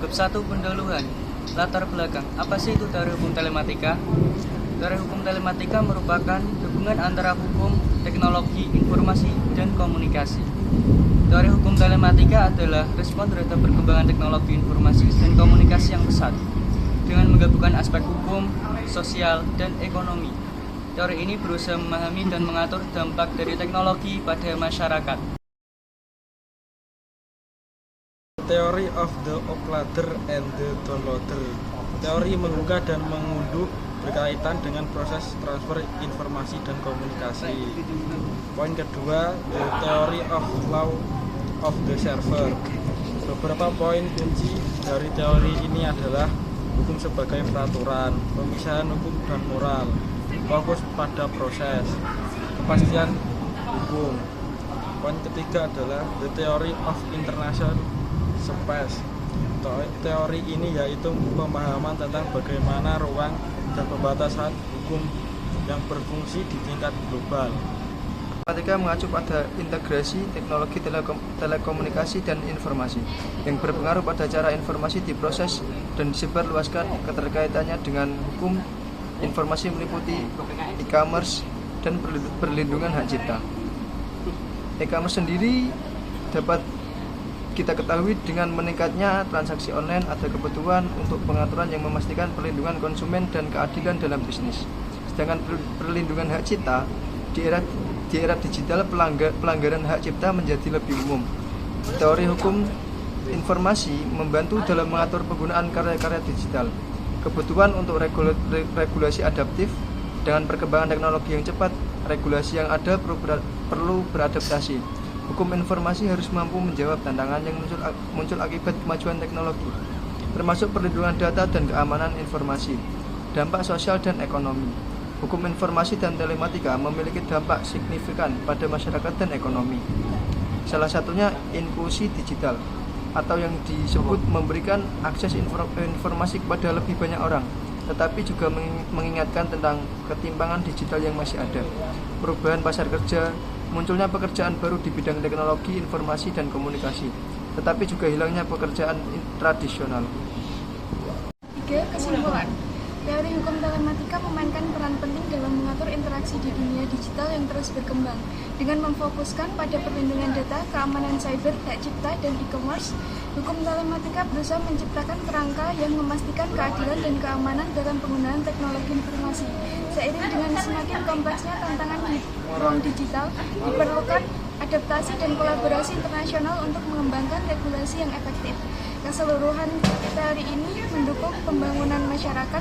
Bab 1 pendahuluan. Latar belakang. Apa sih itu teori hukum telematika? Teori hukum telematika merupakan hubungan antara hukum, teknologi, informasi, dan komunikasi. Teori hukum telematika adalah respon terhadap perkembangan teknologi informasi dan komunikasi yang pesat dengan menggabungkan aspek hukum, sosial, dan ekonomi. Teori ini berusaha memahami dan mengatur dampak dari teknologi pada masyarakat. Theory of the uploader and the downloader. Teori mengunggah dan mengunduh berkaitan dengan proses transfer informasi dan komunikasi. Poin kedua, the theory of law of the server. Beberapa poin kunci dari teori ini adalah hukum sebagai peraturan, pemisahan hukum dan moral, fokus pada proses, kepastian hukum. Poin ketiga adalah the theory of international space. Teori ini yaitu pemahaman tentang bagaimana ruang dan pembatasan hukum yang berfungsi di tingkat global. Telematika mengacu pada integrasi teknologi telekomunikasi dan informasi yang berpengaruh pada cara informasi diproses dan disebarluaskan. Keterkaitannya dengan hukum informasi meliputi e-commerce dan perlindungan hak cipta. E-commerce sendiri dapat kita ketahui dengan meningkatnya transaksi online. Ada kebutuhan untuk pengaturan yang memastikan perlindungan konsumen dan keadilan dalam bisnis. Sedangkan perlindungan hak cipta di era digital, pelanggaran hak cipta menjadi lebih umum. Teori hukum informasi membantu dalam mengatur penggunaan karya-karya digital. Kebutuhan untuk regulasi adaptif dengan perkembangan teknologi yang cepat, regulasi yang ada perlu beradaptasi. Hukum informasi harus mampu menjawab tantangan yang muncul akibat kemajuan teknologi, termasuk perlindungan data dan keamanan informasi, dampak sosial dan ekonomi. Hukum informasi dan telematika memiliki dampak signifikan pada masyarakat dan ekonomi. Salah satunya inklusi digital, atau yang disebut memberikan akses informasi kepada lebih banyak orang, tetapi juga mengingatkan tentang ketimpangan digital yang masih ada. Perubahan pasar kerja, munculnya pekerjaan baru di bidang teknologi, informasi, dan komunikasi, tetapi juga hilangnya pekerjaan tradisional. 3. Kesimpulan. Teori hukum telematika memainkan peran penting dalam mengatur interaksi di dunia digital yang terus berkembang. Dengan memfokuskan pada perlindungan data, keamanan cyber, hak cipta, dan e-commerce, hukum telematika berusaha menciptakan kerangka yang memastikan keadilan dan keamanan dalam penggunaan teknologi informasi. Seiring dengan semakin kompleksnya tantangan di ruang digital, diperlukan adaptasi dan kolaborasi internasional untuk mengembangkan regulasi yang efektif. Keseluruhan teori ini mendukung pembangunan masyarakat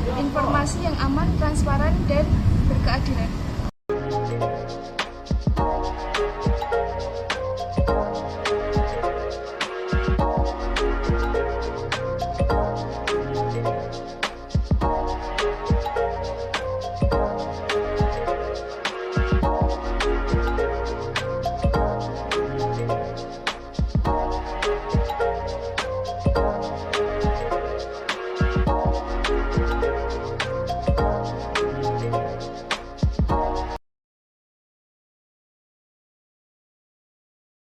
informasi yang aman, transparan, dan berkeadilan.